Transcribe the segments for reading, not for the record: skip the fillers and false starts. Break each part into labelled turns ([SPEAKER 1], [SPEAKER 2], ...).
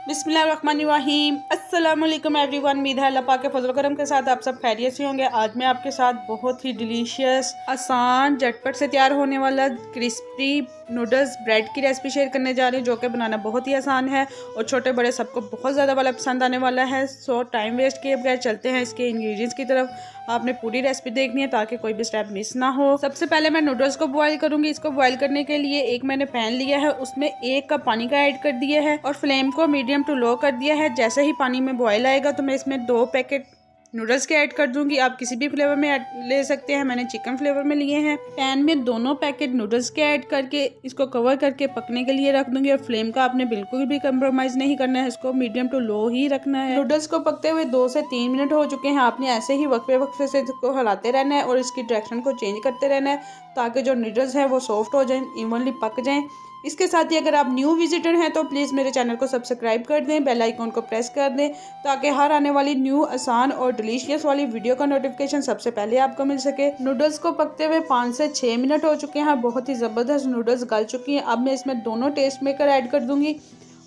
[SPEAKER 1] बिस्मिल्लाहिर्रहमानिर्रहीम। अस्सलाम वालेकुम एवरीवन। उम्मीद है अल्लाह पाक के फजल करम के साथ आप सब खैरियत से होंगे। आज मैं आपके साथ बहुत ही डिलीशियस, आसान, झटपट से तैयार होने वाला क्रिस्पी नूडल्स ब्रेड की रेसिपी शेयर करने जा रही हूँ, जो कि बनाना बहुत ही आसान है और छोटे बड़े सबको बहुत ज़्यादा वाला पसंद आने वाला है। सो टाइम वेस्ट किए बगैर चलते हैं इसके इंग्रेडिएंट्स की तरफ। आपने पूरी रेसिपी देखनी है ताकि कोई भी स्टेप मिस ना हो। सबसे पहले मैं नूडल्स को बॉईल करूंगी। इसको बॉईल करने के लिए एक मैंने पैन लिया है, उसमें 1 कप पानी का ऐड कर दिया है और फ्लेम को मीडियम टू लो कर दिया है। जैसे ही पानी में बॉईल आएगा तो मैं इसमें 2 पैकेट नूडल्स के ऐड कर दूंगी। आप किसी भी फ्लेवर में ले सकते हैं, मैंने चिकन फ्लेवर में लिए हैं। पैन में दोनों पैकेट नूडल्स के ऐड करके इसको कवर करके पकने के लिए रख दूंगी और फ्लेम का आपने बिल्कुल भी कंप्रोमाइज नहीं करना है, इसको मीडियम टू लो ही रखना है। नूडल्स को पकते हुए 2 से 3 मिनट हो चुके हैं। आपने ऐसे ही वक्फे वक्फे से इसको हिलाते रहना है और इसकी डायरेक्शन को चेंज करते रहना है ताकि जो नूडल्स हैं वो सॉफ्ट हो जाएं, इवनली पक जाएं। इसके साथ ही अगर आप न्यू विजिटर हैं तो प्लीज़ मेरे चैनल को सब्सक्राइब कर दें, बेल आइकॉन को प्रेस कर दें ताकि हर आने वाली न्यू, आसान और डिलीशियस वाली वीडियो का नोटिफिकेशन सबसे पहले आपको मिल सके। नूडल्स को पकते हुए 5 से 6 मिनट हो चुके हैं। बहुत ही ज़बरदस्त नूडल्स गल चुकी हैं। अब मैं इसमें दोनों टेस्ट मेकर ऐड कर दूंगी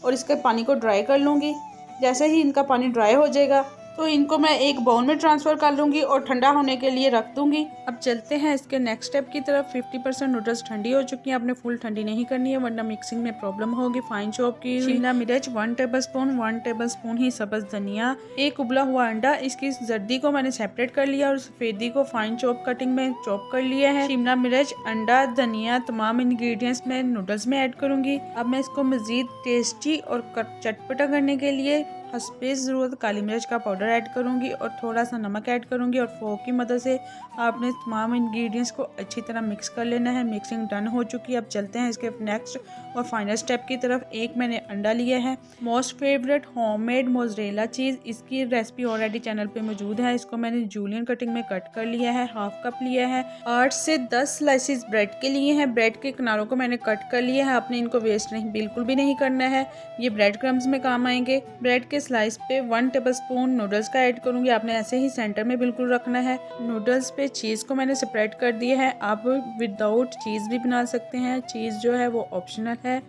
[SPEAKER 1] और इसके पानी को ड्राई कर लूँगी। जैसे ही इनका पानी ड्राई हो जाएगा तो इनको मैं एक बाउल में ट्रांसफ़र कर लूँगी और ठंडा होने के लिए रख दूँगी। अब चलते हैं इसके नेक्स्ट स्टेप की तरफ। 50% नूडल्स ठंडी हो चुकी हैं। आपने फुल ठंडी नहीं करनी है वरना मिक्सिंग में प्रॉब्लम होगी। फाइन चॉप की शिमला मिर्च 1 टेबलस्पून ही सब्ज़ धनिया, 1 उबला हुआ अंडा, इसकी जर्दी को मैंने सेपरेट कर लिया और सफ़ेदी को फाइन चॉप कटिंग में चॉप कर लिया है। शिमला मिर्च, अंडा, धनिया तमाम इंग्रेडिएंट्स में नूडल्स में ऐड करूँगी। अब मैं इसको मज़ीद टेस्टी और चटपटा करने के लिए हस्बे ज़रूरत काली मिर्च का पाउडर ऐड करूंगी और थोड़ा सा नमक ऐड करूंगी और फोक की मदद से आपने तमाम इंग्रेडिएंट्स को अच्छी तरह मिक्स कर लेना है। मिक्सिंग डन हो चुकी है। अब चलते हैं इसके नेक्स्ट और फाइनल स्टेप की तरफ। एक मैंने अंडा लिया है, most favourite homemade mozzarella cheese, इसकी रेसिपी ऑलरेडी चैनल पे मौजूद है। इसको मैंने जूलियन कटिंग में कट कर लिया है। हाफ कप लिया है। 8 से 10 स्लाइसिस ब्रेड के लिए हैं। ब्रेड के किनारों को मैंने कट कर लिया है। आपने इनको वेस्ट नहीं बिल्कुल भी नहीं करना है, ये ब्रेड क्रम्स में काम आएंगे। ब्रेड के स्लाइस पे 1 टेबलस्पून नूडल्स का ऐड करूंगी। आपने ऐसे ही सेंटर में बिल्कुल रखना है। नूडल्स पे चीज़ को मैंने सेपरेट कर दिया है। आप विदाउट चीज़ भी बना सकते हैं, चीज़ जो है वो ऑप्शनल है।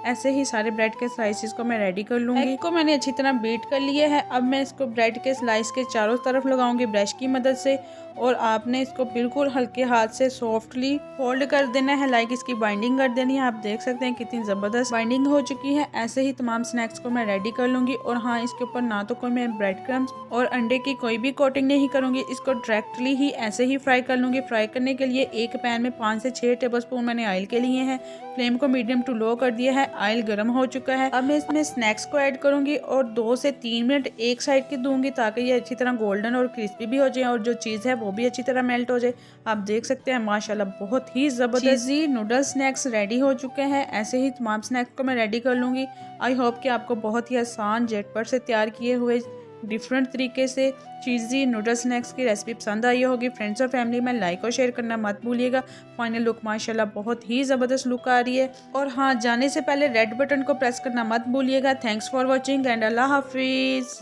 [SPEAKER 1] ऐसे ही सारे ब्रेड के स्लाइसेस को मैं रेडी कर लूँगी। एग को मैंने अच्छी तरह बीट कर लिया है। अब मैं इसको ब्रेड के स्लाइस के चारों तरफ लगाऊंगी ब्रश की मदद से और आपने इसको बिल्कुल हल्के हाथ से सॉफ्टली फोल्ड कर देना है, लाइक इसकी बाइंडिंग कर देनी है। आप देख सकते हैं कितनी ज़बरदस्त बाइंडिंग हो चुकी है। ऐसे ही तमाम स्नैक्स को मैं रेडी कर लूँगी और हाँ, इसके ऊपर ना तो कोई मैं ब्रेड क्रम्स और अंडे की कोई भी कोटिंग नहीं करूँगी, इसको डायरेक्टली ही ऐसे ही फ्राई कर लूँगी। फ्राई करने के लिए एक पैन में 5 से 6 टेबलस्पून मैंने ऑयल के लिए हैं। फ्लेम को मीडियम टू लो कर दिया है। ऑयल गर्म हो चुका है। अब मैं इसमें स्नैक्स को ऐड करूंगी और 2 से 3 मिनट एक साइड की दूंगी ताकि ये अच्छी तरह गोल्डन और क्रिस्पी भी हो जाए और जो चीज़ है वो भी अच्छी तरह मेल्ट हो जाए। आप देख सकते हैं माशाल्लाह बहुत ही ज़बरदस्त नूडल स्नैक्स रेडी हो चुके हैं। ऐसे ही तमाम स्नैक्स को मैं रेडी कर लूँगी। आई होप कि आपको बहुत ही आसान, झटपट से तैयार किए हुए डिफरेंट तरीके से चीज़ी नूडल स्नैक्स की रेसिपी पसंद आई होगी। फ्रेंड्स और फैमिली में लाइक और शेयर करना मत भूलिएगा। फाइनल लुक माशाल्लाह बहुत ही ज़बरदस्त लुक आ रही है। और हाँ, जाने से पहले रेड बटन को प्रेस करना मत भूलिएगा। थैंक्स फॉर वॉचिंग एंड अल्लाह हाफिज़।